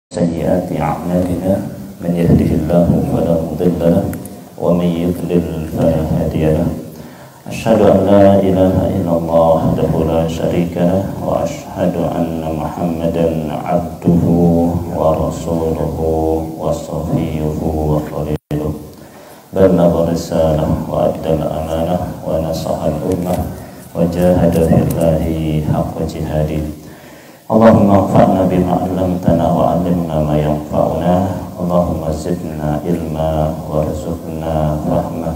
سيئات أعمالنا من يهده الله فلا مضل له ومن يضلل فلا هادي له أشهد أن لا إله إلا الله وحده لا شريك له وأشهد أن محمدا عبده ورسوله وصفيه وخليله بلغ الرسالة وأدى الأمانة ونصح الأمة وجاهد في الله حق جهاده اللهم انفعنا بما علمتنا وعلمنا ما ينفعنا اللهم زدنا علما وارزقنا فهما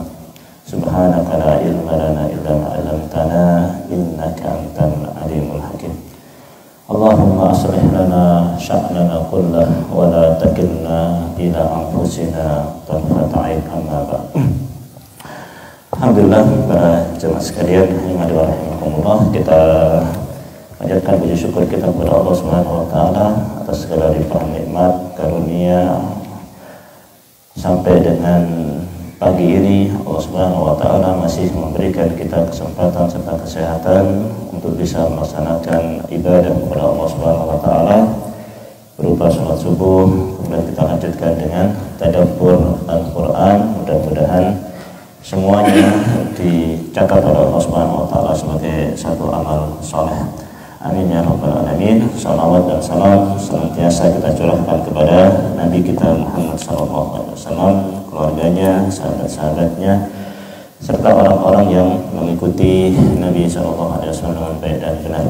سبحانك لا علم لنا إلا ما علمتنا إنك أنت العليم الحكيم اللهم أصلح لنا شأننا كله ولا تكلنا إلى أنفسنا طرفة عين أما بعد. Alhamdulillah para jemaah sekalian yang rahimahumullah, kita panjatkan puji syukur kita kepada Allah Subhanahu wa taala atas segala limpahan nikmat karunia sampai dengan pagi ini. Allah Subhanahu wa taala masih memberikan kita kesempatan serta kesehatan untuk bisa melaksanakan ibadah kepada Allah Subhanahu wa taala berupa salat subuh, kemudian kita lanjutkan dengan tadabbur Al-Qur'an. Mudah-mudahan semuanya dicatat oleh Allah Subhanahu wa taala sebagai satu amal saleh. Amin ya rabbal alamin. Salawat dan salam senantiasa kita curahkan kepada Nabi kita Muhammad sallallahu alaihi wasallam, keluarganya, sahabat-sahabatnya, serta orang-orang yang mengikuti Nabi sallallahu alaihi wasallam dengan baik dan benar.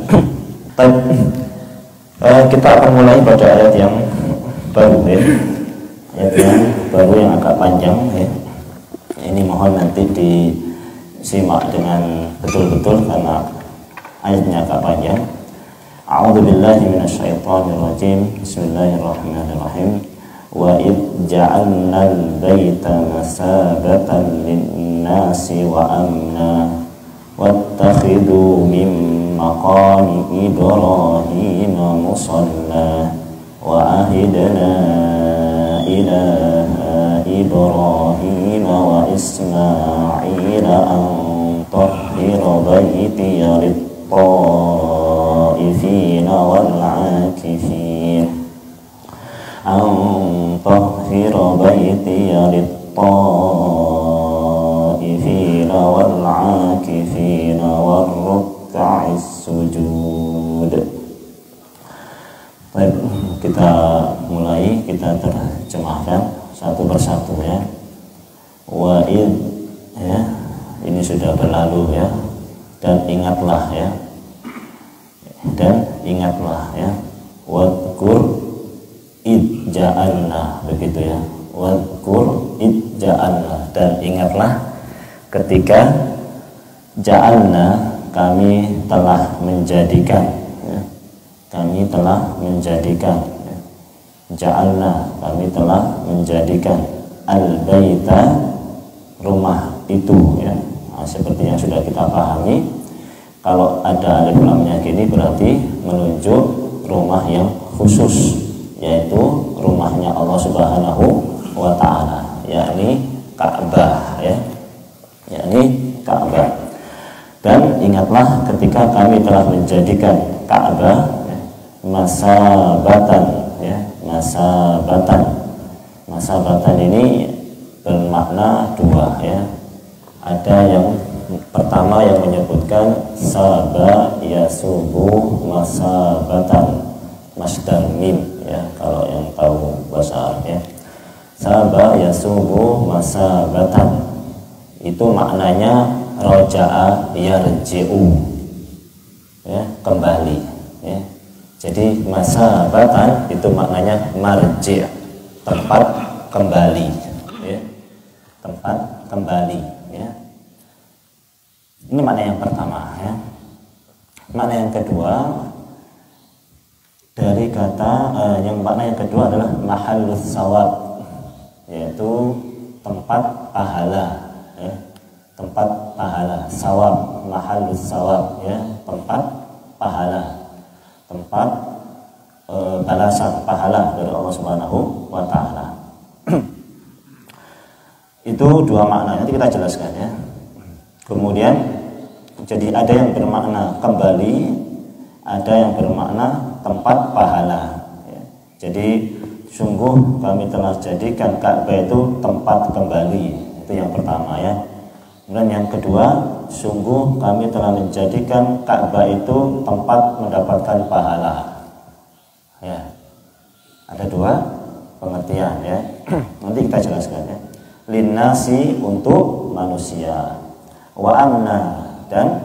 Kita akan mulai pada ayat yang baru ya. Ayat yang baru yang agak panjang ya. Ini mohon nanti disimak dengan betul-betul karena ayatnya agak panjang. A'udzu billahi minasyaitonir rajim. Bismillahirrahmanirrahim. Wa id ja'alnal baita masabatan lin-nasi wa amna wattakhidhu min maqami Ibrahim musalla wa ahidna ila Ibrahim wa Ismail an tahhira baytiya lit-taifin wal-'akifin an tahhira baytiya lit-taifin wal-'akifin war-ruk'is sujud. Baik, kita mulai, kita terjemahkan satu persatu ya. Wa'id ya, ini sudah berlalu ya. Dan ingatlah ya. Dan ingatlah ya. Wadkur id ja'alna, begitu ya. Wadkur id ja'alna, dan ingatlah ketika ja'alna, kami telah menjadikan ya. Kami telah menjadikan ya. Ja'alna, kami telah menjadikan al-baita, rumah itu ya. Nah, seperti yang sudah kita pahami, kalau ada alif lamnya gini berarti menunjuk rumah yang khusus, yaitu rumahnya Allah Subhanahu wa taala, yakni Ka'bah ya. Yakni Ka'bah. Dan ingatlah ketika kami telah menjadikan Ka'bah ya, masabatan ya. Masabatan ini bermakna dua ya. Ada yang pertama yang menyebutkan saba yasubu masabatan, masdar mim ya, kalau yang tahu bahasa Arab ya. Saba yasubu masabatan itu maknanya roja'a yarji'u ya, kembali ya. Jadi masabatan itu maknanya marji', tempat kembali ya. Tempat kembali ya. Ini makna yang pertama ya. Makna yang kedua dari kata makna yang kedua adalah mahallus sawab, yaitu tempat pahala ya. Tempat pahala, sawab, mahallus sawab ya, tempat pahala, tempat balasan pahala dari Allah Subhanahu wa taala. Itu dua makna, nanti kita jelaskan ya. Kemudian jadi ada yang bermakna kembali, ada yang bermakna tempat pahala ya. Jadi sungguh kami telah jadikan Ka'bah itu tempat kembali. Itu yang pertama ya. Kemudian yang kedua, sungguh kami telah menjadikan Ka'bah itu tempat mendapatkan pahala. Ya. Ada dua pengertian ya. Nanti kita jelaskan ya. Linnasi untuk manusia, wa amna dan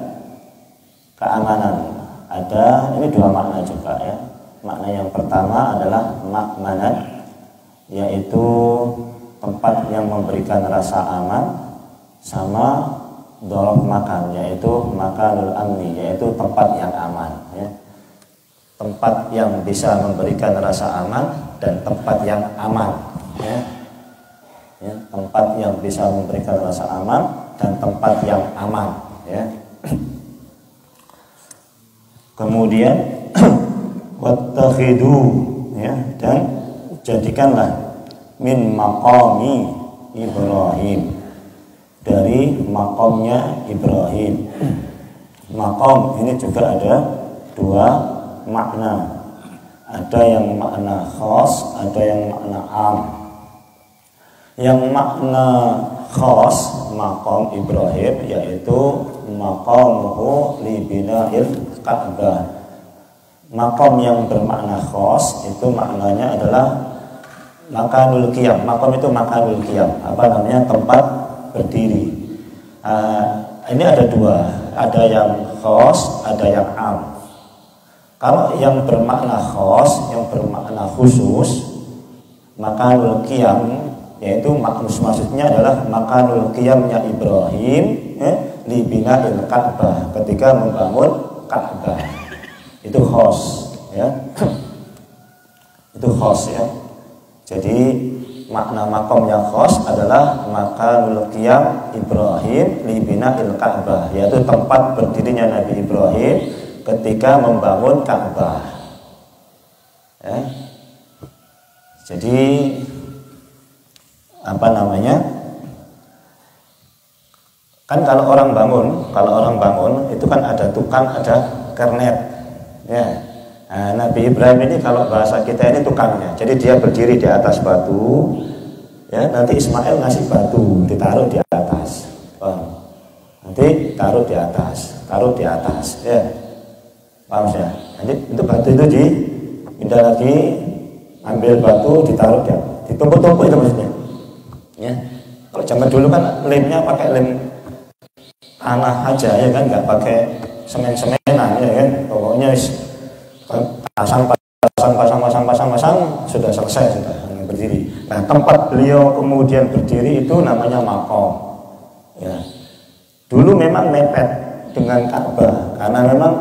keamanan. Ada ini dua makna juga ya. Makna yang pertama adalah makmanat, yaitu tempat yang memberikan rasa aman, sama dorok makan, yaitu makanul amni, yaitu tempat yang aman ya. Tempat yang bisa memberikan rasa aman dan tempat yang aman ya. Ya, tempat yang bisa memberikan rasa aman dan tempat yang aman ya. Kemudian wattakhidu ya, dan jadikanlah min maqami Ibrahim, dari makamnya Ibrahim. Maqam ini juga ada dua makna. Ada yang makna khas, ada yang makna am. Yang makna khas maqam Ibrahim yaitu maqamuhu li bina'il Ka'bah. Maqam yang bermakna khas itu maknanya adalah makanul qiyam. Maqam itu makanul qiyam. Apa namanya? Tempat berdiri. Ini ada dua, ada yang khas, ada yang am. Kalau yang bermakna khas, yang bermakna khusus, makanul qiyam, yaitu maksudnya adalah makanul qiyamnya Ibrahim li bina'il Ka'bah, ketika membangun Ka'bah. Itu khas ya. Itu khas ya. Jadi makna makom yang khas adalah makanul qiyam Ibrahim li bina'il Ka'bah, yaitu tempat berdirinya Nabi Ibrahim ketika membangun Ka'bah ya. Jadi apa namanya, kan kalau orang bangun itu kan ada tukang, ada kernet ya. Nah, Nabi Ibrahim ini kalau bahasa kita ini tukangnya. Jadi dia berdiri di atas batu ya, nanti Ismail ngasih batu ditaruh di atas. Nanti taruh di atas ya, paham ya. Nanti itu batu itu dipindah lagi, ambil batu ditaruh di atas, ditumpuk-tumpuk itu maksudnya ya. Kalau zaman dulu kan lemnya pakai lem tanah aja ya kan, nggak pakai semen-semenan ya kan. Pokoknya pasang sudah selesai, sudah berdiri. Nah, tempat beliau kemudian berdiri itu namanya maqam ya. Dulu memang mepet dengan Ka'bah karena memang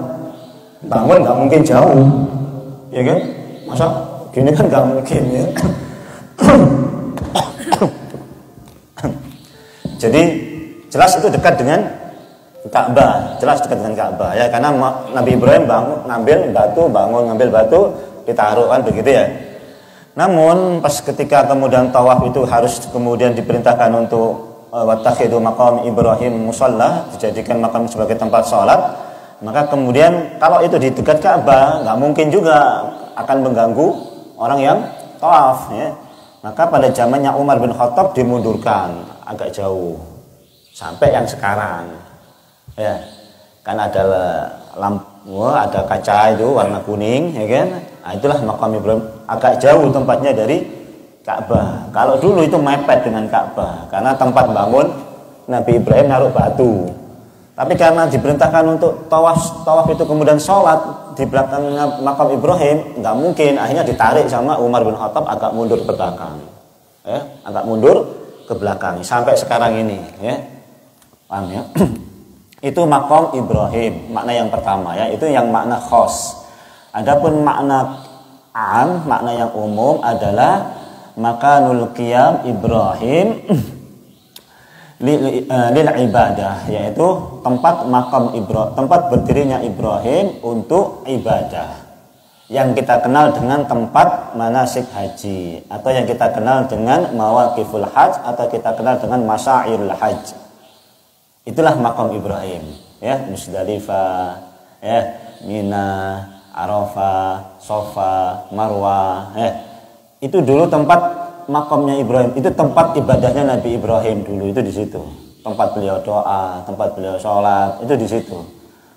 bangun nggak mungkin jauh ya kan, masa gini kan nggak mungkin ya. Jadi jelas itu dekat dengan Ka'bah, jelas dekat dengan Ka'bah ya, karena Nabi Ibrahim ngambil batu ditaruh kan begitu ya. Namun pas ketika kemudian tawaf itu harus kemudian diperintahkan untuk wattakhidu maqam Ibrahim musalla, dijadikan makam sebagai tempat sholat, maka kemudian kalau itu di dekat Ka'bah nggak mungkin juga akan mengganggu orang yang tawaf ya. Maka pada zamannya Umar bin Khattab dimundurkan agak jauh sampai yang sekarang ya, kan ada lampu, ada kaca itu warna kuning ya kan. Nah, itulah makam Ibrahim, agak jauh tempatnya dari Ka'bah. Kalau dulu itu mepet dengan Ka'bah karena tempat bangun Nabi Ibrahim naruh batu. Tapi karena diperintahkan untuk tawaf itu kemudian sholat di belakangnya makam Ibrahim, nggak mungkin, akhirnya ditarik sama Umar bin Khattab agak mundur ke belakang ya, agak mundur ke belakang sampai sekarang ini ya, paham ya. Itu maqam Ibrahim, makna yang pertama ya, itu yang makna khas. Adapun makna am, makna yang umum adalah makanul qiyam Ibrahim lil ibadah, yaitu tempat makam Ibrahim, tempat berdirinya Ibrahim untuk ibadah, yang kita kenal dengan tempat manasik haji, atau yang kita kenal dengan mawaqiful hajj, atau kita kenal dengan masyairul hajj. Itulah makam Ibrahim ya, Musdalifah ya, Mina, Arafah, Shafa, Marwah ya. Itu dulu tempat makamnya Ibrahim, itu tempat ibadahnya Nabi Ibrahim dulu, itu di situ. Tempat beliau doa, tempat beliau sholat, itu di situ.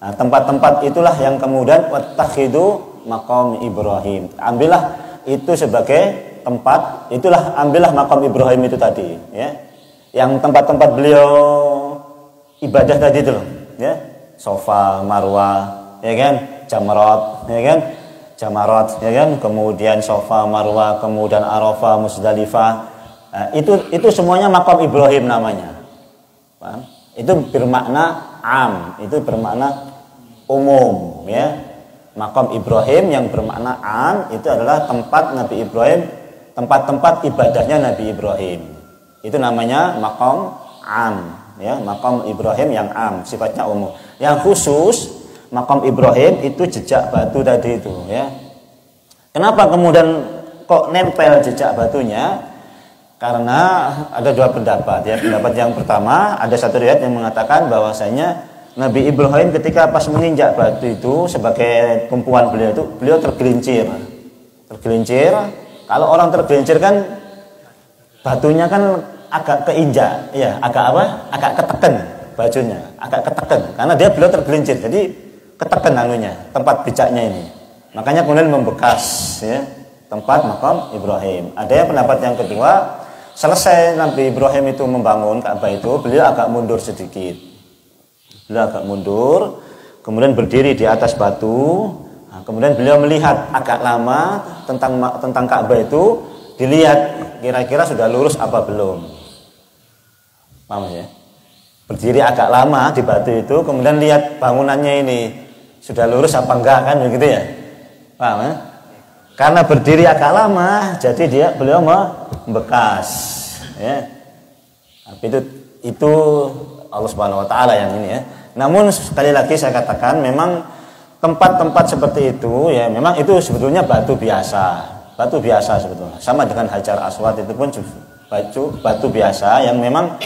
Nah, tempat-tempat itulah yang kemudian wattakhidu maqam Ibrahim. Ambillah itu sebagai tempat, itulah ambillah makam Ibrahim itu tadi, ya. Yang tempat-tempat beliau ibadah tadi itu loh, ya. Sofa, Marwah, ya kan? Jamrat, ya kan? Jamarat, ya kan? Kemudian Sofa, Marwah, kemudian Arafah, Musdalifah. Nah, itu semuanya makam Ibrahim namanya. Paham? Itu bermakna am, itu bermakna umum, ya. Makam Ibrahim yang bermakna am itu adalah tempat Nabi Ibrahim, tempat-tempat ibadahnya Nabi Ibrahim. Itu namanya makam am, ya, makam Ibrahim yang am, sifatnya umum. Yang khusus makam Ibrahim itu jejak batu tadi itu, ya. Kenapa kemudian kok nempel jejak batunya? Karena ada dua pendapat, ya. Pendapat yang pertama, ada satu riwayat yang mengatakan bahwasanya Nabi Ibrahim ketika pas menginjak batu itu sebagai tumpuan beliau itu, beliau tergelincir. Tergelincir. Kalau orang tergelincir kan batunya kan agak keinjak, ya, agak apa? Agak ketekan bajunya, agak ketekan. Karena beliau tergelincir, jadi ketekan anunya, tempat bijaknya ini. Makanya kemudian membekas, ya, tempat makam Ibrahim. Ada yang pendapat yang kedua, selesai Nabi Ibrahim itu membangun Ka'bah itu, beliau agak mundur sedikit. Beliau agak mundur, kemudian berdiri di atas batu. Nah, kemudian beliau melihat agak lama tentang Ka'bah itu, dilihat kira-kira sudah lurus apa belum. Paham ya? Berdiri agak lama di batu itu, kemudian lihat bangunannya ini sudah lurus apa enggak, kan begitu ya? Paham ya? Karena berdiri agak lama, jadi beliau membekas, ya. Tapi itu Allah Subhanahu wa taala yang ini, ya. Namun sekali lagi saya katakan memang tempat-tempat seperti itu, ya, memang itu sebetulnya batu biasa. Batu biasa sebetulnya. Sama dengan Hajar Aswad itu pun batu biasa yang memang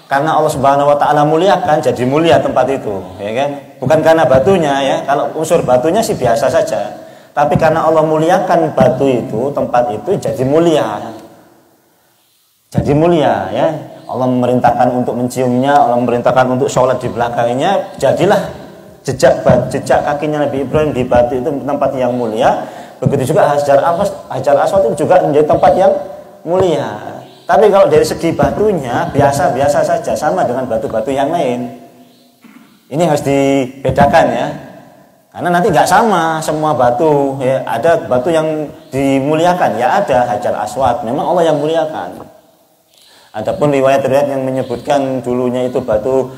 karena Allah Subhanahu wa taala muliakan, jadi mulia tempat itu, ya kan? Bukan karena batunya, ya. Kalau unsur batunya sih biasa saja. Tapi karena Allah muliakan batu itu, tempat itu jadi mulia. Jadi mulia, ya. Allah memerintahkan untuk menciumnya, Allah memerintahkan untuk sholat di belakangnya. Jadilah jejak kakinya Nabi Ibrahim di batu itu tempat yang mulia. Begitu juga Hajar Aswad itu juga menjadi tempat yang mulia. Tapi kalau dari segi batunya biasa-biasa saja, sama dengan batu-batu yang lain. Ini harus dibedakan, ya. Karena nanti nggak sama semua batu, ya. Ada batu yang dimuliakan, ya, ada Hajar Aswad, memang Allah yang muliakan. Adapun riwayat-riwayat yang menyebutkan dulunya itu batu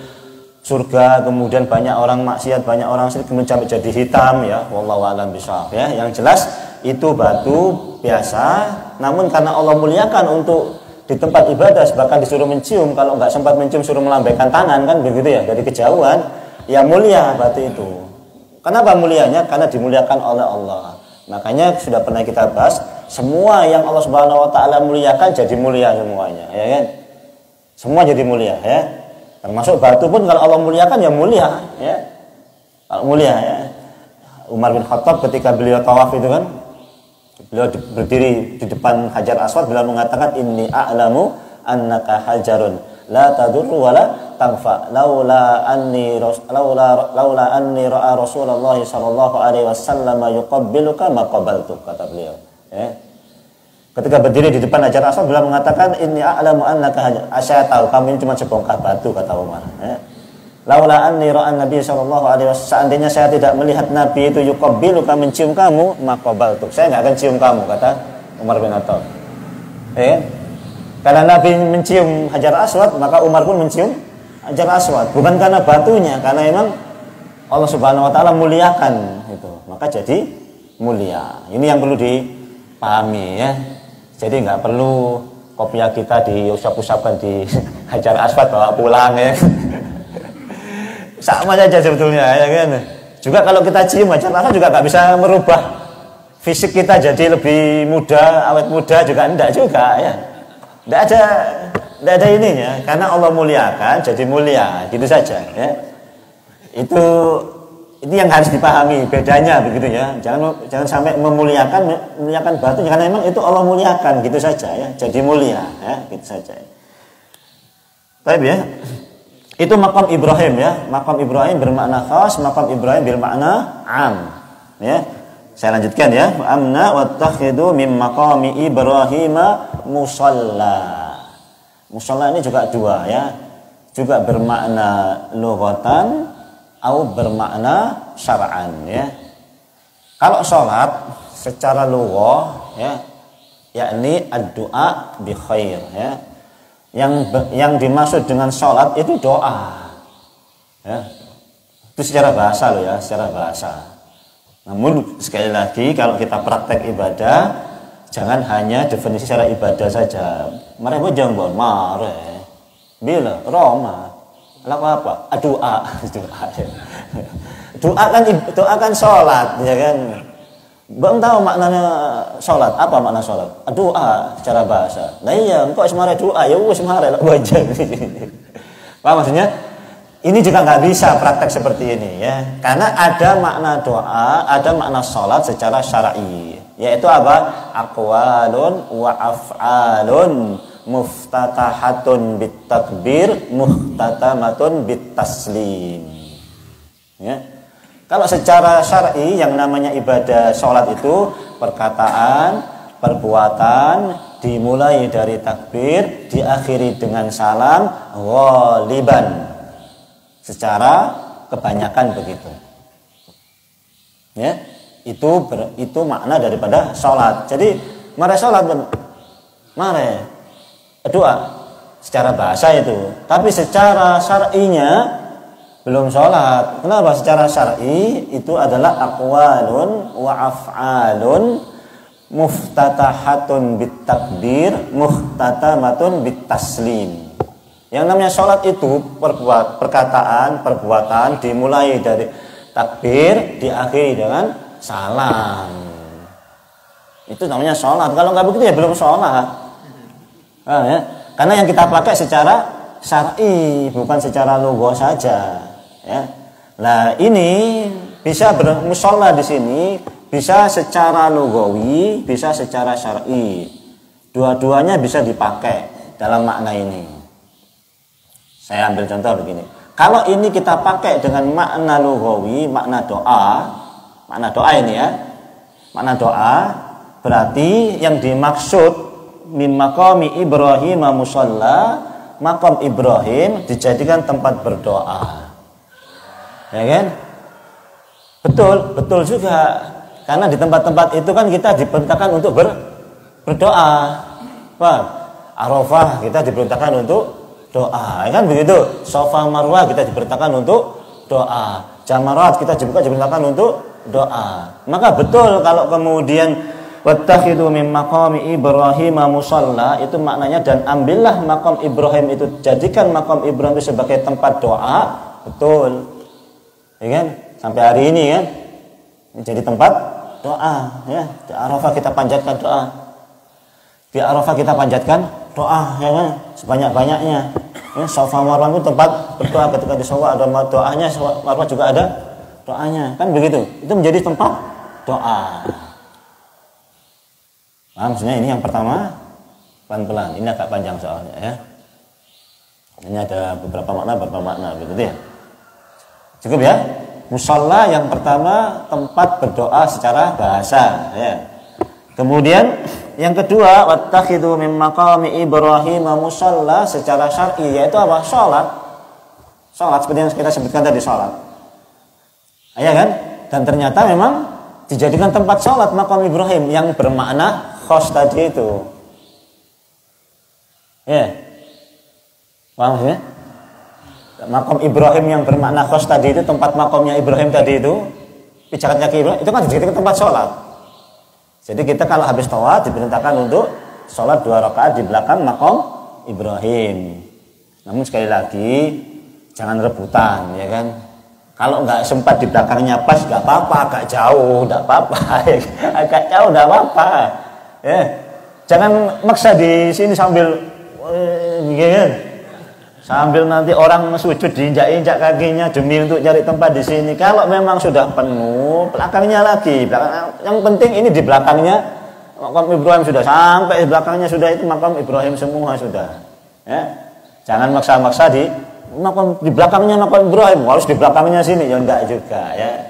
surga, kemudian banyak orang maksiat, banyak orang syirik, kemudian sampai jadi hitam, ya, wallahu a'lam bishawab, ya. Yang jelas itu batu biasa, namun karena Allah muliakan untuk di tempat ibadah, bahkan disuruh mencium, kalau nggak sempat mencium suruh melambaikan tangan, kan begitu ya, dari kejauhan, ya mulia batu itu. Kenapa mulianya? Karena dimuliakan oleh Allah. Makanya sudah pernah kita bahas, semua yang Allah Subhanahu wa taala muliakan jadi mulia semuanya, ya kan? Semua jadi mulia, ya. Termasuk batu pun kalau Allah muliakan ya mulia, ya. Kalau mulia, ya. Umar bin Khattab ketika beliau tawaf itu kan, beliau berdiri di depan Hajar Aswad, beliau mengatakan inni a'lamu annaka hajarun la tadurru wa la tanfa laula anni ra'a Rasulullah sallallahu alaihi wasallam yuqabbiluka ma qabaltu, kata beliau, ya. Ketika berdiri di depan Hajar Aswad, beliau mengatakan inni a'lamu annaka hajar, saya tahu kamu ini cuma sebongkah batu, kata Umar, ya. Laula anni ra'a Nabi sallallahu alaihi wasallam, seandainya saya tidak melihat Nabi itu yuqabbiluka, mencium kamu, ma qabaltu, saya enggak akan cium kamu, kata Umar bin Khattab, ya. Karena Nabi mencium Hajar Aswad, maka Umar pun mencium Hajar Aswad. Bukan karena batunya, karena memang Allah Subhanahu wa taala muliakan itu. Maka jadi mulia. Ini yang perlu dipahami, ya. Jadi nggak perlu kopiah kita diusap-usapkan di Hajar Aswad bawa pulang, ya. Sama saja sebetulnya, ya kan. Juga kalau kita cium Hajar Aswad juga nggak bisa merubah fisik kita jadi lebih muda, awet muda juga enggak juga, ya. Tidak ada ininya, karena Allah muliakan jadi mulia, gitu saja, ya. Itu Itu yang harus dipahami bedanya begitu ya. Jangan sampai memuliakan batu, karena memang itu Allah muliakan gitu saja ya. Jadi mulia ya, gitu saja. Baik ya. Itu maqam Ibrahim ya. Maqam Ibrahim bermakna khas, maqam Ibrahim bermakna am. Ya. Saya lanjutkan ya. Amna wattakhidu min maqami Ibrahim musalla. Musalla ini juga dua ya. Juga bermakna lughatan atau bermakna syar'an ya. Kalau sholat secara lughah ya, yakni ad-du'a bi khair ya. Yang dimaksud dengan sholat itu doa ya. Itu secara bahasa loh ya, secara bahasa. Namun sekali lagi kalau kita praktek ibadah, jangan hanya definisi secara ibadah saja. Mare jangan mare. Bila Roma apa? Doa. Doa kan sholat, ya kan? Bang tahu maknanya sholat? Apa makna sholat? Doa secara bahasa. Nah iya, kok semare doa ya wis semare lah wajar. Paham maksudnya? Ini juga nggak bisa praktek seperti ini ya, karena ada makna doa, ada makna sholat secara syar'i, yaitu apa? Aqwalun wa af'alun muftatahatun bitakbir muhtatamatun bitaslim ya. Kalau secara syar'i yang namanya ibadah sholat itu perkataan, perbuatan dimulai dari takbir, diakhiri dengan salam ghaliban, secara kebanyakan begitu ya. Itu makna daripada sholat. Jadi mare sholat, mare doa secara bahasa itu, tapi secara syar'inya belum sholat. Kenapa? Secara syar'i itu adalah aqwalun wa af'alun muftatahatun bitakbir muhtatamatun bitaslim. Yang namanya sholat itu perkataan, perbuatan dimulai dari takbir, diakhiri dengan salam. Itu namanya sholat. Kalau nggak begitu ya belum sholat. Ya. Karena yang kita pakai secara syar'i, bukan secara logo saja. Ya. Nah ini bisa bermusola di sini, bisa secara logawi, bisa secara syar'i. Dua-duanya bisa dipakai dalam makna ini. Saya ambil contoh begini. Kalau ini kita pakai dengan makna logawi, makna doa ini ya, makna doa berarti yang dimaksud min maqami Ibrahim musalla, maqam Ibrahim dijadikan tempat berdoa. Ya kan? Betul juga. Karena di tempat-tempat itu kan kita diperintahkan untuk berdoa. Paham? Arafah kita diperintahkan untuk doa. Ya kan begitu? Safa Marwah kita diperintahkan untuk doa. Jamarat kita juga diperintahkan untuk doa. Maka betul kalau kemudian wattakhidhu min maqami Ibrahim musalla, itu maknanya dan ambillah maqam Ibrahim itu, jadikan maqam Ibrahim itu sebagai tempat doa. Betul. Ya kan? Sampai hari ini kan jadi tempat doa ya. Di Arafah kita panjatkan doa. Di Arafah kita panjatkan doa ya kan, sebanyak-banyaknya. Ya, Safa Marwah itu tempat berdoa, ketika di Safa ada doanya, Marwah juga ada doanya. Kan begitu. Itu menjadi tempat doa. Nah, maksudnya ini yang pertama, pelan-pelan. Ini agak panjang soalnya ya. Ini ada beberapa makna begitu ya. Cukup ya. Musalla yang pertama tempat berdoa secara bahasa ya. Kemudian yang kedua, wattakhidhu min maqami Ibrahim musalla secara syar'i, yaitu apa? Salat. Salat seperti yang kita sebutkan tadi, salat. Ya kan? Dan ternyata memang dijadikan tempat salat maqam Ibrahim yang bermakna khos tadi itu. Ya. Paham ya? Makom Ibrahim yang bermakna khos tadi itu, tempat makomnya Ibrahim tadi itu, pijakatnya ke Ibrahim, itu kan dijadikan tempat sholat. Jadi kita kalau habis tawaf diperintahkan untuk sholat 2 rakaat di belakang makom Ibrahim. Namun sekali lagi jangan rebutan ya kan. Kalau nggak sempat di belakangnya pas nggak apa-apa, agak jauh nggak apa-apa, agak jauh nggak apa-apa. Ya, jangan maksa di sini sambil gini. Sambil nanti orang sujud diinjak-injak kakinya demi untuk cari tempat di sini. Kalau memang sudah penuh, belakangnya lagi. Yang penting ini di belakangnya makam Ibrahim sudah sampai, di belakangnya sudah itu makam Ibrahim semua sudah. Ya. Jangan maksa-maksa di belakangnya makam Ibrahim, harus di belakangnya sini, ya enggak juga ya.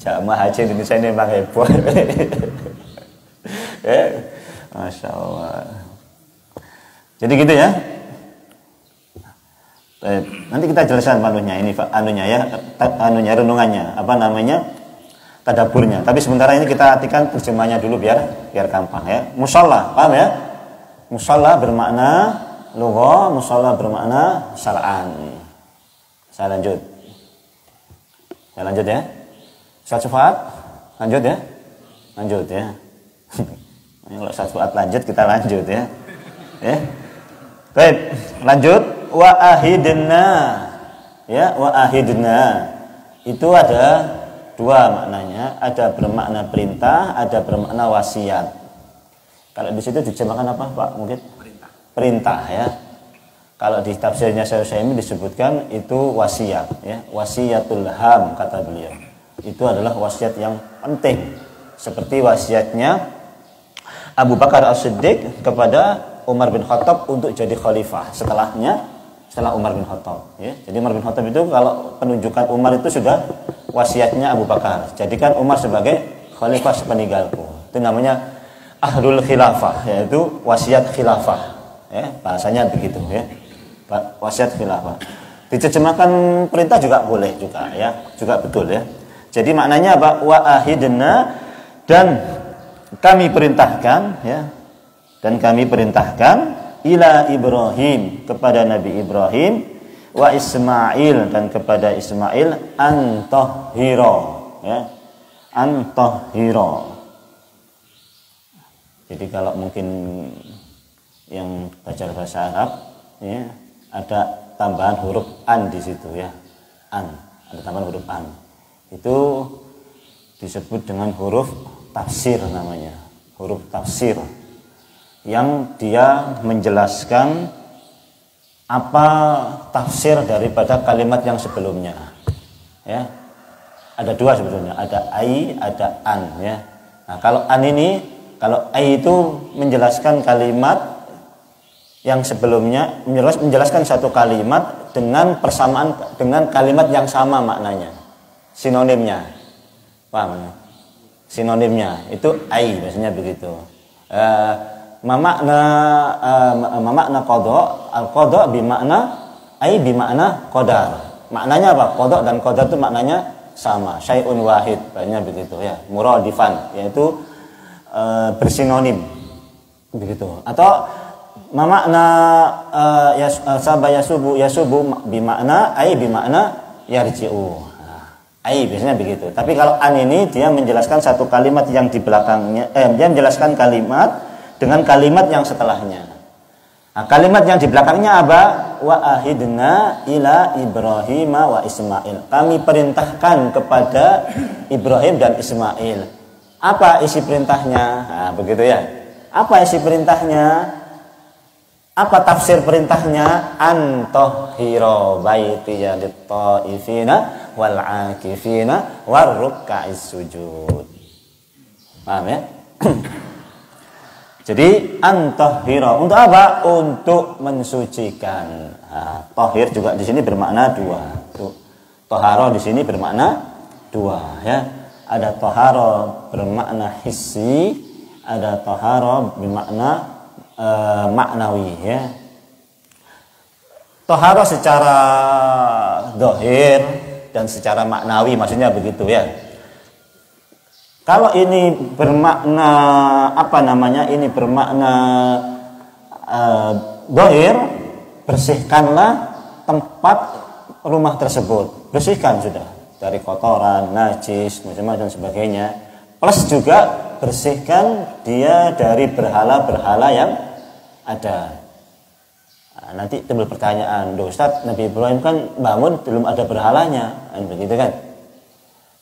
Jamaah haji Indonesia ini memang heboh. Ya. Masya Allah. Jadi gitu ya. Nanti kita jelaskan anunya ini renungannya, apa namanya, tadaburnya. Tapi sementara ini kita artikan terjemahnya dulu biar gampang ya. Musalla, paham ya? Musalla bermakna lugha, musalla bermakna syar'an. Saya lanjut ya. Ustaz Fuad, lanjut ya. Kalau Ustaz Fuad lanjut, kita lanjut ya. Baik, lanjut. Wa ahidna, ya, wa ahidna itu ada dua maknanya, ada bermakna perintah, ada bermakna wasiat. Kalau di situ diterjemahkan apa, Pak? Mungkin perintah ya. Kalau di tafsirnya saya ini disebutkan itu wasiat ya, wasiatul ham kata beliau. Itu adalah wasiat yang penting, seperti wasiatnya Abu Bakar As-Siddiq kepada Umar bin Khattab untuk jadi khalifah setelah Umar bin Khattab ya. Jadi Umar bin Khattab itu kalau penunjukan Umar itu sudah wasiatnya Abu Bakar, jadikan Umar sebagai khalifah sepeninggalku. Itu namanya ahlul khilafah, yaitu wasiat khilafah ya, bahasanya begitu ya. Wasiat khilafah. Diterjemahkan perintah juga boleh juga ya, juga betul ya. Jadi maknanya apa? Wa ahidna, dan kami perintahkan ya. Dan kami perintahkan ila Ibrahim, kepada Nabi Ibrahim, wa Ismail, dan kepada Ismail, antahhira ya, antahhira. Jadi kalau mungkin yang baca bahasa Arab ya, ada tambahan huruf an di situ ya, an, ada tambahan huruf an, itu disebut dengan huruf tafsir namanya, huruf tafsir, yang dia menjelaskan apa tafsir daripada kalimat yang sebelumnya ya. Ada dua sebetulnya, ada ai, ada an ya. Nah, kalau an ini, kalau ai itu menjelaskan kalimat yang sebelumnya, menjelaskan satu kalimat dengan persamaan dengan kalimat yang sama maknanya, sinonimnya, paham? Sinonimnya itu ai, biasanya begitu. Makna qadha, al-qadha bimakna ai bimakna qadar. Maknanya apa? Qadha dan qadar itu maknanya sama, syai'un wahid, banyak begitu ya. Muradifan, yaitu bersinonim begitu. Atau makna yasubu bimakna ai bimakna yarji'u. Ai biasanya begitu. Tapi kalau an ini dia menjelaskan satu kalimat yang di belakangnya, dia menjelaskan kalimat dengan kalimat yang setelahnya. Nah, kalimat yang di belakangnya apa? Wa ahidna ila Ibrahim wa Ismail. Kami perintahkan kepada Ibrahim dan Ismail. Apa isi perintahnya? Nah, begitu ya. Apa isi perintahnya? Apa tafsir perintahnya? Antahhira baitiya lit-taifina wal 'akifina war ruk'is sujud. Paham ya? Jadi antahhira untuk apa? Untuk mensucikan. Nah, tahhir juga di sini bermakna dua. Tahara di sini bermakna dua ya. Ada tahara bermakna hissi, ada tahara bermakna maknawi ya. Tahara secara zahir dan secara maknawi, maksudnya begitu ya. Kalau ini bermakna apa namanya? Ini bermakna zahir, bersihkanlah tempat rumah tersebut. Bersihkan sudah dari kotoran, najis, macam-macam sebagainya. Plus juga bersihkan dia dari berhala-berhala yang ada. Nah, nanti timbul pertanyaan, Ustaz, Nabi Ibrahim kan bangun belum ada berhalanya, begitu kan?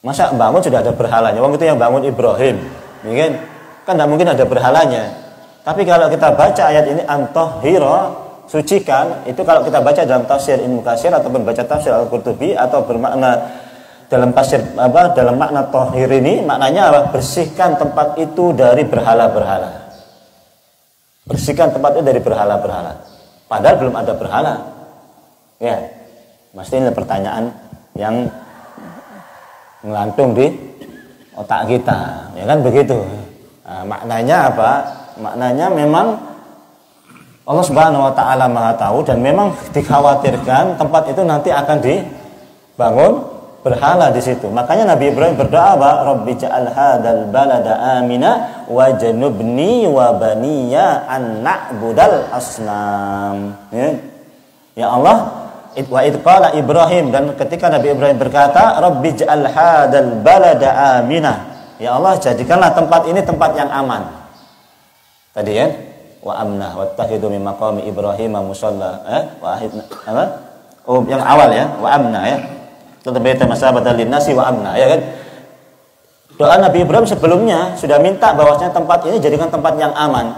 Masa bangun sudah ada berhalanya? Wong itu yang bangun Ibrahim, kan tidak mungkin ada berhalanya. Tapi kalau kita baca ayat ini antahhira, sucikan itu kalau kita baca dalam tafsir Ibnu Katsir ataupun baca tafsir Al-Qurtubi atau bermakna dalam tafsir dalam makna tahir ini maknanya apa? Bersihkan tempat itu dari berhala-berhala. Bersihkan tempat itu dari berhala-berhala. Padahal belum ada berhala. Ya. Pasti ini pertanyaan yang melantung di otak kita, ya kan begitu. Nah, maknanya apa? Maknanya memang Allah Subhanahu wa taala Maha tahu dan memang dikhawatirkan tempat itu nanti akan dibangun berhala di situ. Makanya Nabi Ibrahim berdoa, Rabbi ja'al hadzal balada amina wajnubni wa baniya an na'budal asnam. Ya Allah, wa id qala Ibrahim, dan ketika Nabi Ibrahim berkata, Rabbi ja'al hadzal balada amina. Ya Allah, jadikanlah tempat ini tempat yang aman. Tadi ya, wa amna wattakhidhu min maqami Ibrahim musalla, wa ahidna apa? Oh, yang awal ya, wa amna ya. Tetapi masabatan linnasi wa amna, ya kan? Doa Nabi Ibrahim sebelumnya sudah minta bahwasanya tempat ini jadikan tempat yang aman.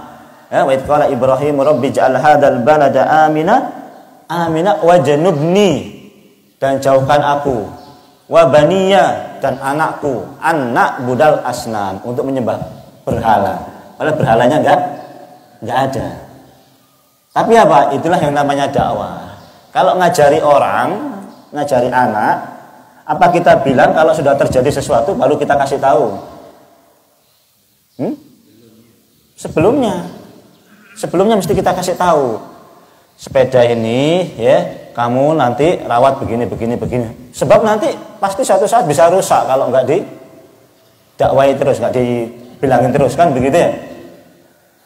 Ya, wa id qala Ibrahim rabbi ja'al hadzal balada amina wajnubni, dan jauhkan aku, wa baniya, dan anakku, anak budal asnam, untuk menyembah berhala. Padahal berhalanya enggak ada. Tapi apa? Itulah yang namanya dakwah. Kalau ngajari orang, ngajari anak, apa kita bilang kalau sudah terjadi sesuatu baru kita kasih tahu? Sebelumnya mesti kita kasih tahu. Sepeda ini ya, kamu nanti rawat begini. Sebab nanti pasti suatu saat bisa rusak kalau nggak didakwai terus, nggak dibilangin terus, kan begitu ya?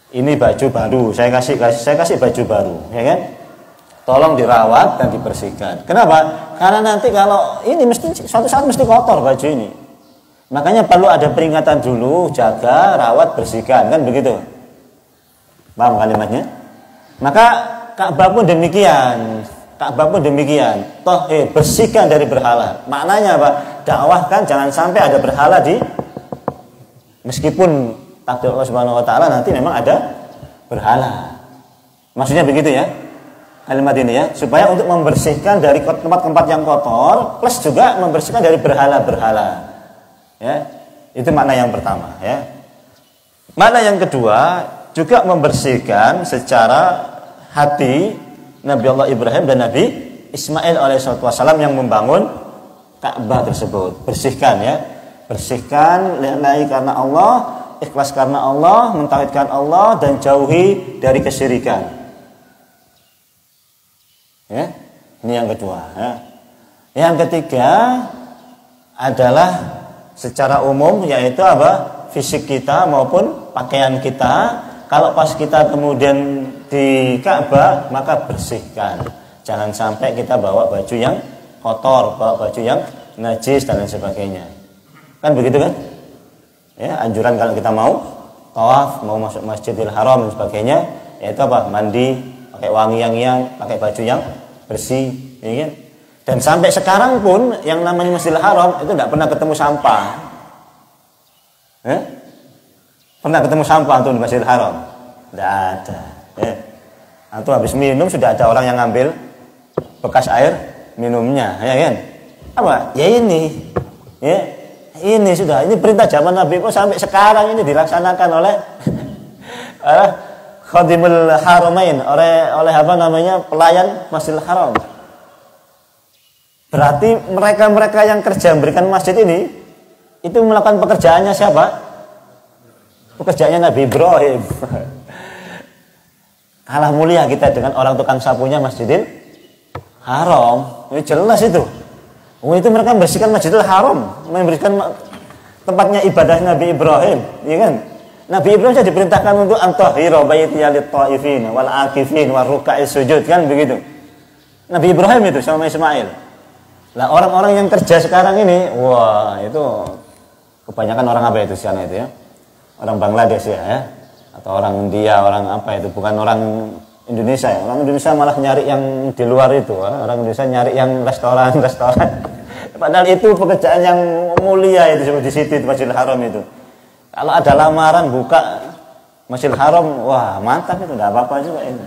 Ini baju baru, saya kasih baju baru, ya kan? Tolong dirawat dan dibersihkan. Kenapa? Karena nanti kalau ini suatu saat mesti kotor baju ini. Makanya perlu ada peringatan dulu, jaga, rawat, bersihkan, kan begitu. Paham kalimatnya? Maka Ka'bah pun demikian. Bersihkan dari berhala. Maknanya apa? Dakwahkan jangan sampai ada berhala meskipun takdir Allah Subhanahu wa taala nanti memang ada berhala. Maksudnya begitu ya? Kalimat ini ya, supaya untuk membersihkan dari tempat-tempat yang kotor, plus juga membersihkan dari berhala-berhala. Ya, itu makna yang pertama. Ya, makna yang kedua juga membersihkan secara hati Nabi Allah Ibrahim dan Nabi Ismail alaihissalam yang membangun Ka'bah tersebut. Bersihkan ya, bersihkan lillahi karena Allah, ikhlas karena Allah, mentauhidkan Allah dan jauhi dari kesyirikan. Ya, ini yang kedua. Ya. Yang ketiga adalah secara umum, yaitu apa? Fisik kita maupun pakaian kita. Kalau pas kita kemudian di Ka'bah, maka bersihkan. Jangan sampai kita bawa baju yang kotor, bawa baju yang najis dan lain sebagainya. Kan begitu kan? Ya, anjuran kalau kita mau tawaf, mau masuk Masjidil Haram dan sebagainya, yaitu apa? Mandi, pakai wangi-wangian, pakai baju yang bersih, ya kan? Dan sampai sekarang pun yang namanya Masjidil Haram itu tidak pernah ketemu sampah. Pernah ketemu sampah tuh di Masjidil Haram? Tidak ada. Ya. Atau habis minum sudah ada orang yang ngambil bekas air minumnya, ya kan? Apa? Ya ini, ya ini sudah, ini perintah zaman Nabi kok sampai sekarang ini dilaksanakan oleh Khadimul Haramain, oleh apa namanya, pelayan Masjidil Haram. Berarti mereka yang kerja memberikan masjid ini itu melakukan pekerjaannya siapa? Pekerjaannya Nabi Ibrahim. Kalah mulia kita dengan orang tukang sapunya Masjidil Haram. Ini jelas itu. Itu mereka membersihkan Masjidil Haram, membersihkan tempatnya ibadah Nabi Ibrahim, ya kan? Nabi Ibrahim saja diperintahkan untuk antahira baitiya lit-taifin wal akifin war ruka'is sujud, kan begitu. Nabi Ibrahim itu sama Ismail. Lah orang-orang yang kerja sekarang ini, wah itu kebanyakan orang apa itu sana itu ya? Orang Bangladesh ya, atau orang India, orang apa itu, bukan orang Indonesia ya. Orang Indonesia malah nyari yang di luar itu, orang Indonesia nyari yang restoran. Padahal itu pekerjaan yang mulia itu di situ, di Masjidil Haram itu. Kalau ada lamaran buka Masjidil Haram, wah mantap itu, enggak apa-apa juga ini.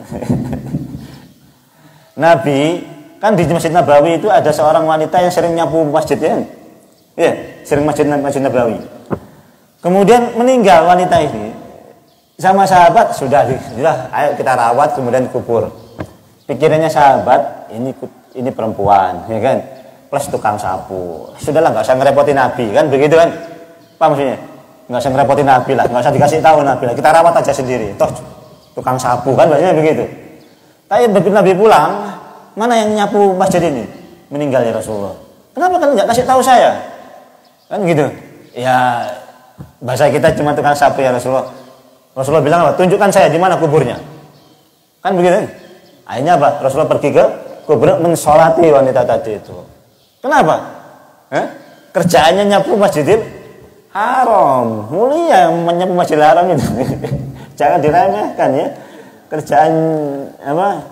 Nabi kan di Masjid Nabawi itu ada seorang wanita yang sering nyapu masjid ya. Iya, sering Masjid Nabawi. Kemudian meninggal wanita ini. Sama sahabat sudah ayo kita rawat kemudian kubur. Pikirannya sahabat ini perempuan, ya kan? Plus tukang sapu. Sudahlah nggak usah ngerepotin Nabi kan begitu kan? Apa maksudnya? Nggak usah ngerepotin Nabi lah, nggak usah dikasih tahu Nabi lah. Kita rawat aja sendiri. Toh tukang sapu kan maksudnya begitu. Tapi begitu Nabi pulang, mana yang nyapu masjid ini? Meninggal ya Rasulullah. Kenapa kan nggak kasih tahu saya? Kan gitu. Ya bahasa kita cuma tukang sapu ya Rasulullah. Rasulullah bilang apa? Tunjukkan saya di mana kuburnya. Kan begitu. Akhirnya apa? Rasulullah pergi ke kubur mensolati wanita tadi itu. Kenapa? Kerjaannya nyapu Masjidil Haram. Mulia menyapu Masjidil Haram itu. Jangan diremehkan ya. Kerjaan apa?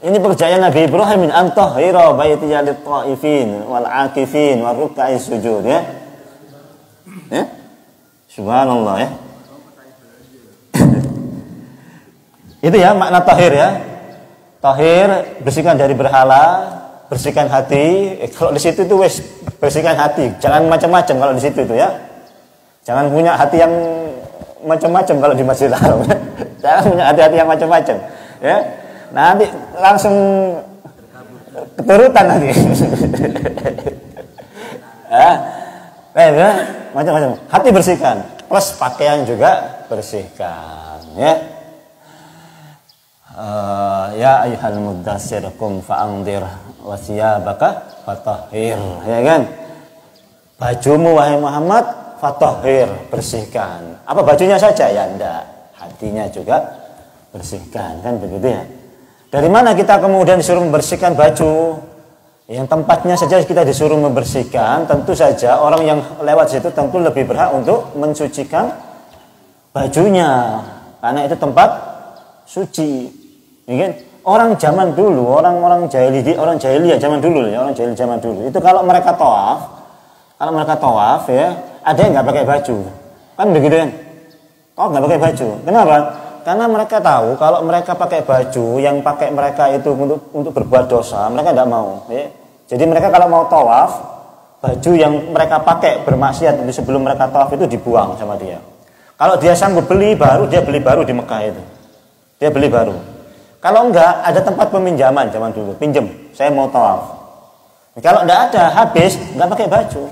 Ini pekerjaan Nabi Ibrahim an tahhira baitiya lit-taifin wal 'akifin war ruk'is sujud ya. Ya? Subhanallah ya. Itu ya makna tahir ya. Tahir bersihkan dari berhala, bersihkan hati. Kalau di situ itu wes bersihkan hati. Jangan macam-macam kalau di situ itu ya. Jangan punya hati yang macam-macam kalau di Masjidil Haram. Jangan punya hati-hati yang macam-macam. Ya. Nanti langsung keturutan nanti. Ya, macam-macam. Hati bersihkan, plus pakaian juga bersihkan. Ya. Ya ayyuhal muddatsir qum fa'anzir wa thiyabaka fatahhir, ya kan? Bajumu wahai Muhammad fatahhir, bersihkan. Apa bajunya saja ya enggak, hatinya juga bersihkan, kan begitu ya. Dari mana kita kemudian disuruh membersihkan baju? Yang tempatnya saja kita disuruh membersihkan, tentu saja orang yang lewat situ tentu lebih berhak untuk mensucikan bajunya, karena itu tempat suci. Ya kan? Orang zaman dulu, orang jahiliyah zaman dulu ya, orang jahiliyah zaman dulu. Itu kalau mereka tawaf ya, ada yang nggak pakai baju. Kan begitu kan? Tawaf nggak pakai baju. Kenapa? Karena mereka tahu kalau mereka pakai baju yang pakai mereka itu untuk berbuat dosa, mereka tidak mau. Ya. Jadi mereka kalau mau tawaf, baju yang mereka pakai bermaksiat itu sebelum mereka tawaf itu dibuang sama dia. Kalau dia sanggup beli baru, dia beli baru di Mekah itu. Dia beli baru. Kalau enggak, ada tempat peminjaman zaman dulu, pinjem, saya mau tawaf. Kalau enggak ada, habis, enggak pakai baju.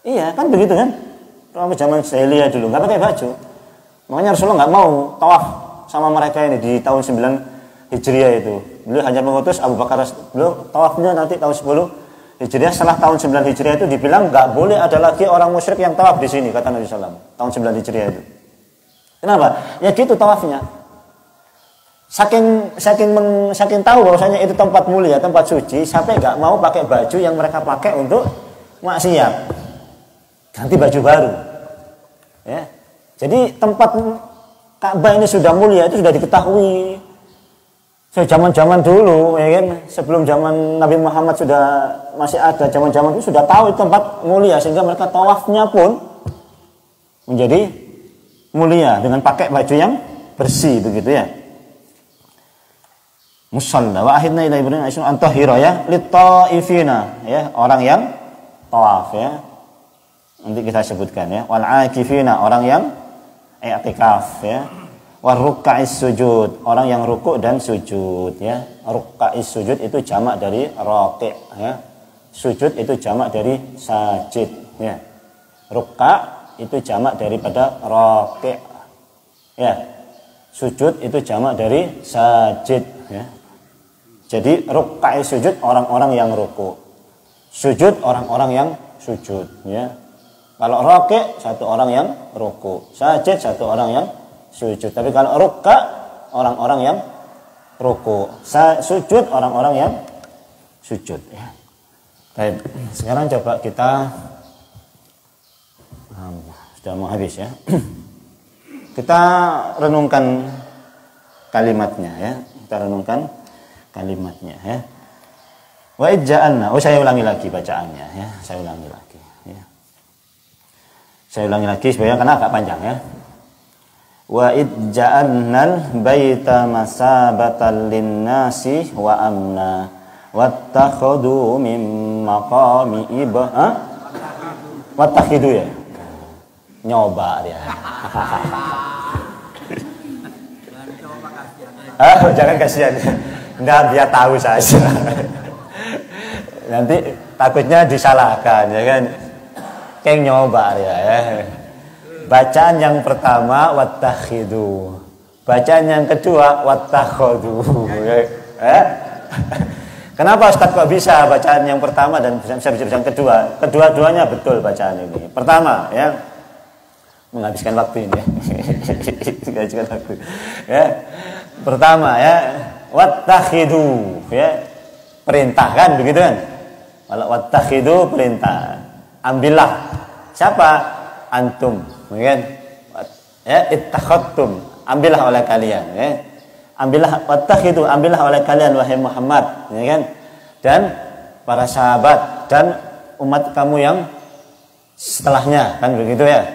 Iya, kan begitu kan? Kalau zaman jahiliyah dulu, enggak pakai baju. Makanya Rasulullah enggak mau tawaf sama mereka ini di tahun 9 Hijriah itu. Beliau hanya mengutus Abu Bakar, beliau tawafnya nanti tahun 10 Hijriah. Setelah tahun 9 Hijriah itu dibilang enggak boleh ada lagi orang musyrik yang tawaf di sini, kata Nabi SAW. Tahun 9 Hijriah itu. Kenapa? Ya gitu tawafnya. Saking tahu bahwasanya itu tempat mulia, tempat suci, sampai nggak mau pakai baju yang mereka pakai untuk maksiat, ganti baju baru. Ya. Jadi tempat Ka'bah ini sudah mulia, itu sudah diketahui zaman-zaman dulu, ya kan? Sebelum zaman Nabi Muhammad sudah masih ada, zaman-zaman itu sudah tahu itu tempat mulia, sehingga mereka tawafnya pun menjadi mulia dengan pakai baju yang bersih, begitu ya. Musalla wa akhirna ila Ibrahim an tahira ya lit-taifina ya, orang yang tawaf ya. Nanti kita sebutkan ya. Wal akifina, orang yang i'tikaf ya. War ruk'is sujud, orang yang rukuk dan sujud ya. Ruk'is sujud itu jamak dari raqi' ya. Sujud itu jamak dari sajid ya. Ruk'a itu jamak daripada raqi' ya. Sujud itu jamak dari sajid ya. Jadi ruk'ai sujud orang-orang yang ruku, sujud orang-orang yang sujud ya. Kalau raqi' satu orang yang ruku, sajid satu orang yang sujud. Tapi kalau ruk'a orang-orang yang ruku, sujud orang-orang yang sujud ya. Baik, sekarang coba kita sudah mau habis ya. Kita renungkan kalimatnya ya. Kita renungkan kalimatnya ya. Wa ij'alna. Oh, saya ulangi lagi bacaannya ya. Saya ulangi lagi ya. Saya ulangi lagi supaya karena agak panjang ya. Wa id ja'alnal baita masabatan linnasi wa amna wattakhadhu min maqami wattakhidhu ya. Nyoba dia. Jangan kasihan. Enggak, dia tahu saja. Nanti takutnya disalahkan ya kan. Kayak nyoba ya. Bacaan yang pertama wattakhidhu. Bacaan yang kedua wattakhadhu. Kenapa Ustaz kok bisa bacaan yang pertama dan bisa bacaan kedua? Kedua-duanya betul bacaan ini. Pertama ya, menghabiskan waktu ini ya. Menghabiskan waktu. Ya. Pertama ya, wattakhidhu ya. Perintah kan begitu kan? Kalau wattakhidhu perintah. Ambillah. Siapa? Antum, ya kan? Ya, ittakhadtum. Ambillah oleh kalian ya. Ambillah wattakhidhu, ambillah oleh kalian wahai Muhammad, ya kan? Dan para sahabat dan umat kamu yang setelahnya, kan begitu ya.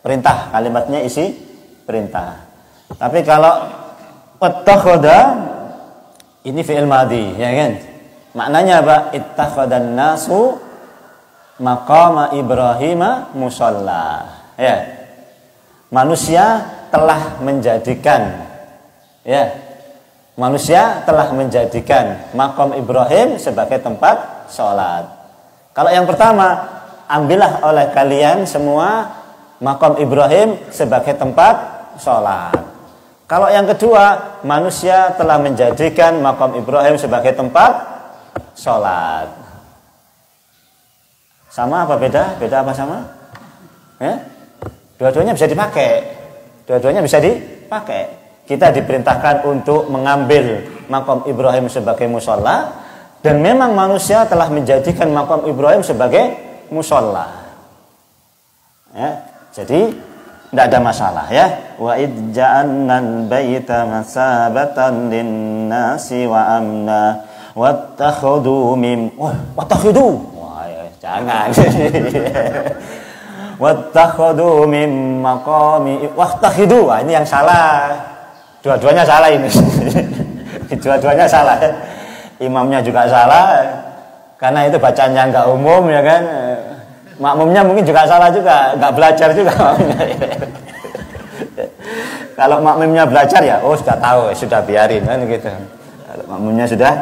Perintah, kalimatnya isi perintah. Tapi kalau wattakhadha ini fi'il madhi, ya kan? Maknanya apa? Ittakhadhan nasu maqama Ibrahim musalla. Ya. Manusia telah menjadikan manusia telah menjadikan maqam Ibrahim sebagai tempat sholat. Kalau yang pertama, ambillah oleh kalian semua maqam Ibrahim sebagai tempat sholat. Kalau yang kedua, manusia telah menjadikan maqam Ibrahim sebagai tempat sholat. Sama apa beda? Beda apa sama? Ya? Dua-duanya bisa dipakai. Dua-duanya bisa dipakai. Kita diperintahkan untuk mengambil maqam Ibrahim sebagai musholla, dan memang manusia telah menjadikan maqam Ibrahim sebagai musholla. Ya, jadi tidak ada masalah ya. Wa id ja'alnal baita masabatan linnasi wa amna wattakhadhu min jangan. Wattakhadhu min maqami wattakhidhu. Ini yang salah. Dua-duanya salah ini. Dua-duanya salah. Imamnya juga salah karena itu bacaannya enggak umum ya kan. Makmumnya mungkin juga salah juga, enggak belajar juga. Kalau makmumnya belajar ya, oh sudah tahu, sudah biarin kan gitu. Kalau makmumnya sudah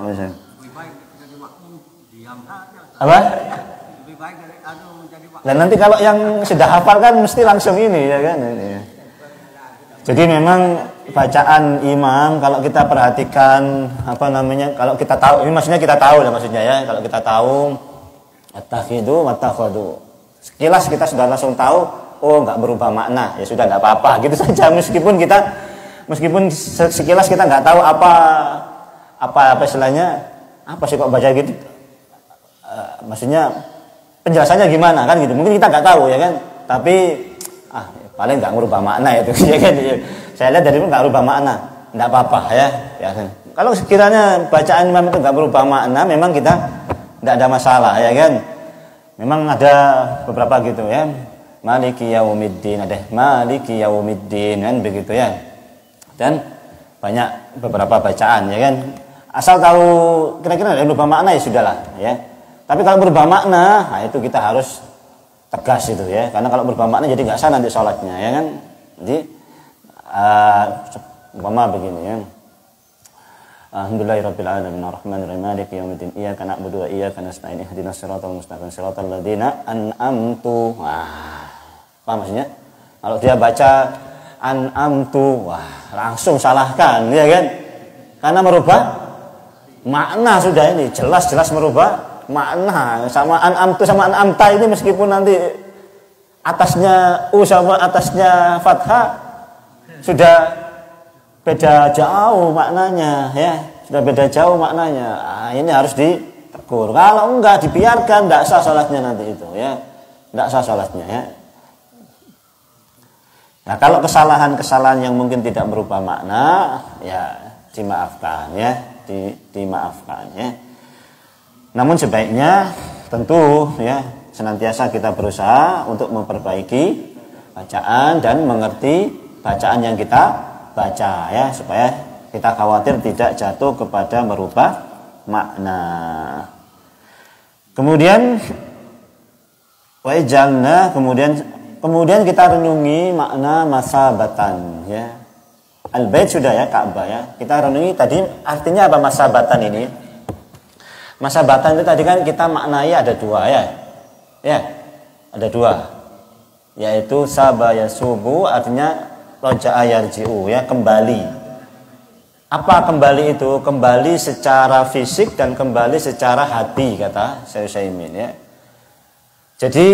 lebih baik jadi makmum diam saja. Apa? Lebih baik dari menjadi makmum. Dan nanti kalau yang sudah hafal kan mesti langsung ini ya kan ini. Jadi memang bacaan imam kalau kita perhatikan kalau kita tahu, ini maksudnya kita tahu lah maksudnya ya, kalau kita tahu wattakhidhu sekilas kita sudah langsung tahu, oh nggak berubah makna, ya sudah nggak apa-apa gitu saja, meskipun sekilas kita nggak tahu apa istilahnya, apa sih kok baca gitu, maksudnya penjelasannya gimana kan gitu, mungkin kita nggak tahu ya kan, tapi paling nggak merubah makna itu ya kan. Saya lihat dari itu nggak merubah makna, nggak apa-apa ya kan. Kalau sekiranya bacaan imam itu nggak merubah makna, memang kita nggak ada masalah ya kan. Memang ada beberapa gitu ya, Maliki yaumiddin, ada Maliki yaumiddin kan begitu ya. Dan banyak beberapa bacaan ya kan. Asal tahu kira-kira ada merubah makna ya sudahlah ya. Tapi kalau berubah makna, nah itu kita harus tegas itu ya, karena kalau berubah makna jadi nggak sah nanti sholatnya ya kan. Jadi umpama begini ya, Alhamdulillahirabbil alamin arrahmanirrahim maliki yaumiddin iyyaka na'budu wa iyyaka nasta'in ihdinas siratal mustaqim siratal ladzina an'amtu. Apa maksudnya? Kalau dia baca an'amtu, langsung salahkan ya kan, karena merubah makna sudah, ini jelas-jelas merubah makna. Sama an'amtu sama an'amta ini meskipun nanti atasnya u sama atasnya fathah sudah beda jauh maknanya ya, sudah beda jauh maknanya. Ini harus ditegur. Kalau enggak dibiarkan, enggak sah salatnya nanti itu ya, enggak sah salatnya ya. Nah kalau kesalahan-kesalahan yang mungkin tidak merubah makna ya dimaafkan ya, dimaafkan ya. Namun sebaiknya tentu ya senantiasa kita berusaha untuk memperbaiki bacaan dan mengerti bacaan yang kita baca ya, supaya kita khawatir tidak jatuh kepada merubah makna. Kemudian wajalna, kemudian kita renungi makna masabatan ya. Al-bait sudah ya, Ka'bah ya. Kita renungi tadi artinya apa masabatan ini? Masabatan itu tadi kan kita maknai ada dua ya. Ya, ada dua. Yaitu sabaya subuh artinya roja'a yarji'u ya, kembali. Apa kembali itu? Kembali secara fisik dan kembali secara hati kata Syekh Utsaimin ya. Jadi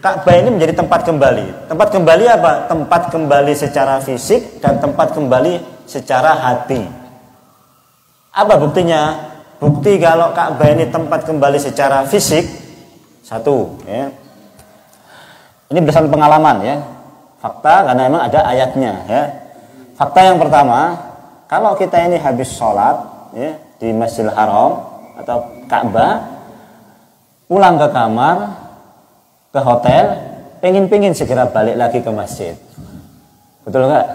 Ka'bah ini menjadi tempat kembali. Tempat kembali apa? Tempat kembali secara fisik dan tempat kembali secara hati. Apa buktinya? Bukti kalau Ka'bah ini tempat kembali secara fisik, satu ya. Ini berdasarkan pengalaman ya. Fakta karena memang ada ayatnya ya. Fakta yang pertama, kalau kita ini habis sholat ya, di Masjidil Haram atau Ka'bah, pulang ke kamar, ke hotel, pengen segera balik lagi ke masjid. Betul nggak?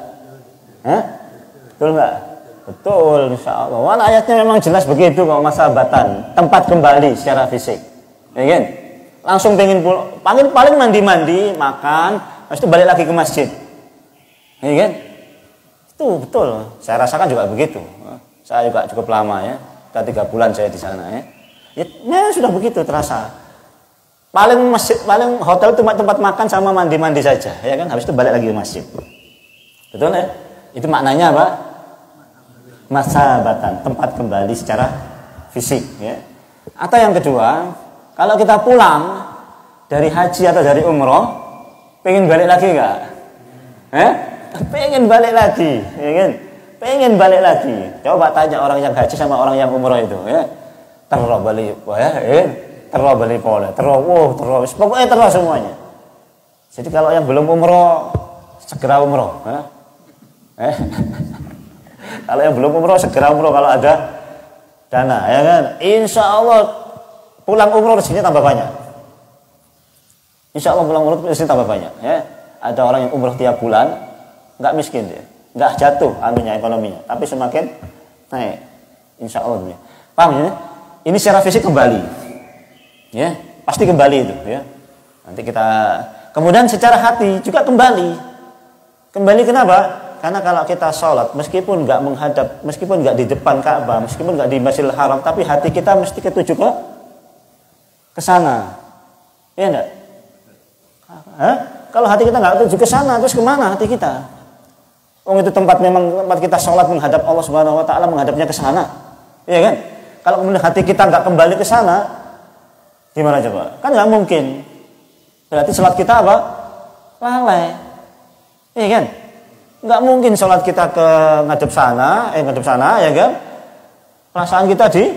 Betul nggak? Betul, insya Allah. Wah, ayatnya memang jelas begitu kok, masabatan, tempat kembali secara fisik. Ya kan? Langsung pengen pulang, paling mandi-mandi, makan, habis itu balik lagi ke masjid. Ya kan? Itu betul. Saya rasakan juga begitu. Saya juga cukup lama ya. Sudah 3 bulan saya di sana ya. Ya sudah begitu terasa. Paling hotel itu tempat makan sama mandi-mandi saja, ya kan? Habis itu balik lagi ke masjid. Betul ya? Itu maknanya apa? Masabatan, tempat kembali secara fisik ya. Atau yang kedua, kalau kita pulang dari haji atau dari umroh, pengen balik lagi enggak? Pengen balik lagi, ya kan? Pengen balik lagi. Coba tanya orang yang haji sama orang yang umroh itu ya. Terus balik ya, terus balik pola, terus pokoknya terus semuanya. Jadi kalau yang belum umroh segera umroh. Kalau yang belum umroh segera umroh kalau ada dana, ya kan? Insya Allah pulang umroh rezekinya tambah banyak. Insya Allah pulang umroh rezekinya tambah banyak. Ya, ada orang yang umroh tiap bulan, nggak miskin dia, nggak jatuh aminnya ekonominya, tapi semakin naik. Insya Allah. Paham ya? Ini secara fisik kembali. Ya, pasti kembali itu ya. Nanti kita kemudian secara hati juga kembali. Kembali kenapa? Karena kalau kita sholat meskipun nggak menghadap, meskipun nggak di depan Ka'bah, meskipun nggak di Masjidil Haram, tapi hati kita mesti ketuju ke sana. Iya enggak? Kalau hati kita nggak ketuju ke sana, terus kemana hati kita? Itu tempat memang tempat kita sholat menghadap Allah Subhanahu Wa Taala, menghadapnya ke sana. Iya kan? Kalau kemudian hati kita nggak kembali ke sana, gimana coba? Kan nggak mungkin. Berarti sholat kita apa? Lalai. Iya kan? Nggak mungkin sholat kita ke ngadep sana, ya kan? Perasaan kita di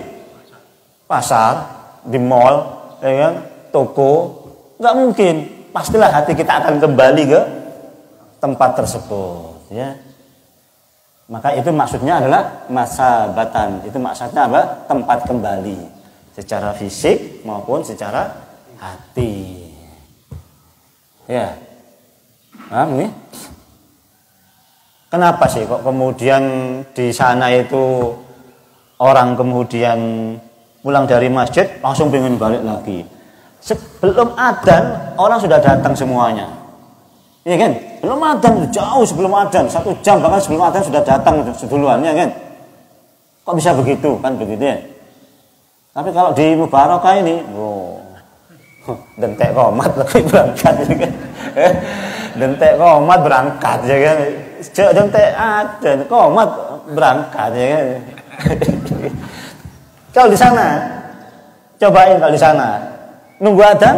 pasar, di mall, ya kan? Toko. Nggak mungkin. Pastilah hati kita akan kembali ke tempat tersebut, ya. Maka itu maksudnya adalah masabatan. Itu maksudnya apa? Tempat kembali secara fisik maupun secara hati. Ya. Paham nih? Kenapa sih kok kemudian di sana itu orang kemudian pulang dari masjid langsung pengen balik lagi? Sebelum adzan orang sudah datang semuanya. Iya kan? Belum adzan, jauh sebelum adzan, 1 jam bahkan sebelum adzan sudah datang seduluan, ya kan? Kok bisa begitu? Kan begitu ya. Tapi kalau di Mubarakah ini, dentek komat lagi berangkat, ya kan? Dentek komat berangkat, ya kan? Dentek adzan, komat berangkat, ya kan? Kalau di sana, cobain kalau di sana, nunggu adzan.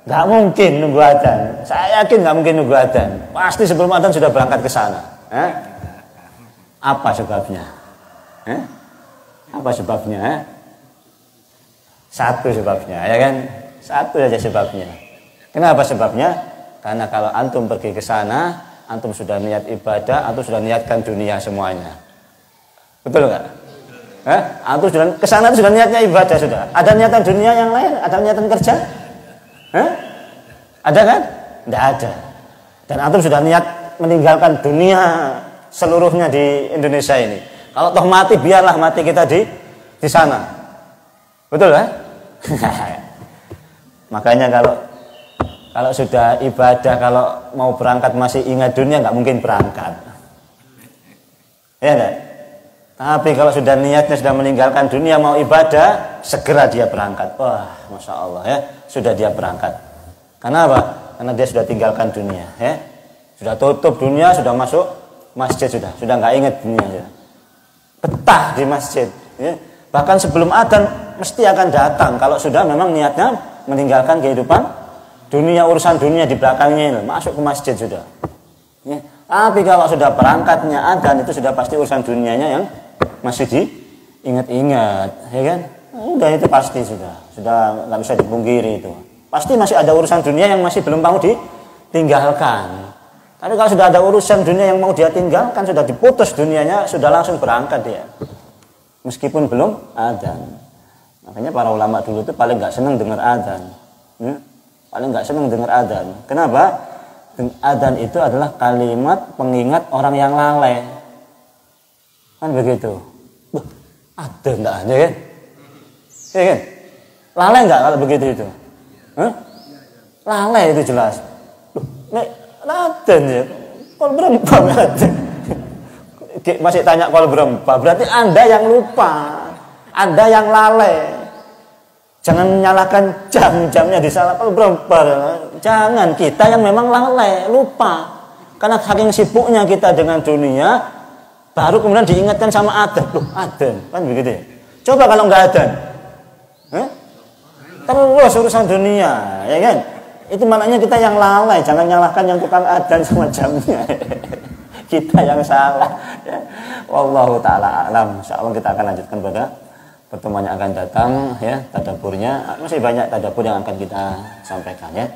Nggak mungkin nunggu adzan. Saya yakin nggak mungkin nunggu adzan. Pasti sebelum adzan sudah berangkat ke sana. Apa sebabnya? Apa sebabnya? Satu sebabnya, ya kan? Satu saja sebabnya. Kenapa sebabnya? Karena kalau antum pergi ke sana, antum sudah niat ibadah, antum sudah niatkan dunia semuanya. Betul nggak? Antum sudah ke sana sudah niatnya ibadah sudah. Ada niatan dunia yang lain? Ada niatan kerja? Ada kan? Tidak ada. Dan antum sudah niat meninggalkan dunia seluruhnya di Indonesia ini. Kalau toh mati, biarlah mati kita di sana. Betul kan? Makanya kalau sudah ibadah, kalau mau berangkat masih ingat dunia, nggak mungkin berangkat. Ya enggak? Tapi kalau sudah niatnya sudah meninggalkan dunia mau ibadah, segera dia berangkat. Wah, Masya Allah ya, sudah dia berangkat. Karena apa? Karena dia sudah tinggalkan dunia ya. Sudah tutup dunia, sudah masuk masjid, sudah nggak ingat dunia ya. Betah di masjid ya. Bahkan sebelum adzan mesti akan datang kalau sudah memang niatnya meninggalkan kehidupan dunia, urusan dunia di belakangnya ini, masuk ke masjid sudah ya. Tapi kalau sudah berangkatnya adzan, itu sudah pasti urusan dunianya yang masih diingat-ingat ya kan. Udah itu pasti sudah nggak bisa dipungkiri itu. Pasti masih ada urusan dunia yang masih belum mau ditinggalkan. Tapi kalau sudah ada urusan dunia yang mau dia tinggalkan, sudah diputus dunianya, sudah langsung berangkat dia. Meskipun belum adzan. Makanya para ulama dulu itu paling nggak senang dengar adzan. Ya? Paling nggak senang dengar adzan. Kenapa? Adzan itu adalah kalimat pengingat orang yang lalai. Kan begitu. Adzan enggak aja kan? Ya kan? Lalai enggak kalau begitu itu? Lalai itu jelas. Adzan ya. Kalau berempat adzan. Masih tanya kalau berempat, berarti Anda yang lupa. Anda yang lalai. Jangan menyalahkan jamnya disalah kalau berempat. Jangan, kita yang memang lalai, lupa. Karena saking sibuknya kita dengan dunia, baru kemudian diingatkan sama adzan. Loh, adzan, kan begitu ya. Coba kalau enggak adzan. Terus urusan dunia, ya kan? Itu maknanya kita yang lalai, jangan nyalahkan yang tukang adzan sama jamnya. Kita yang salah ya. Wallahu taala alam. Insyaallah kita akan lanjutkan pada pertemuan yang akan datang ya, tadaburnya. Masih banyak tadabur yang akan kita sampaikan ya.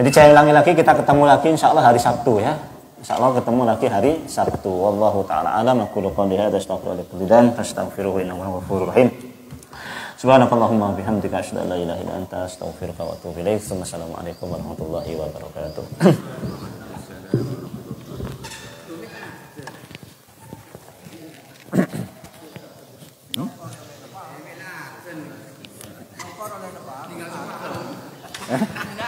Jadi saya ulangi lagi, kita ketemu lagi insyaallah hari Sabtu ya. Insyaallah ketemu lagi hari Sabtu. Wallahu taala alam. Aku qouli hadza astaghfiruhu innahu ghafurur rahim. Subhanakallahumma bihamdika asyhadu an la ilaha illa anta astaghfiruka wa atubu ilaik. Assalamualaikum warahmatullahi wabarakatuh. Tinggal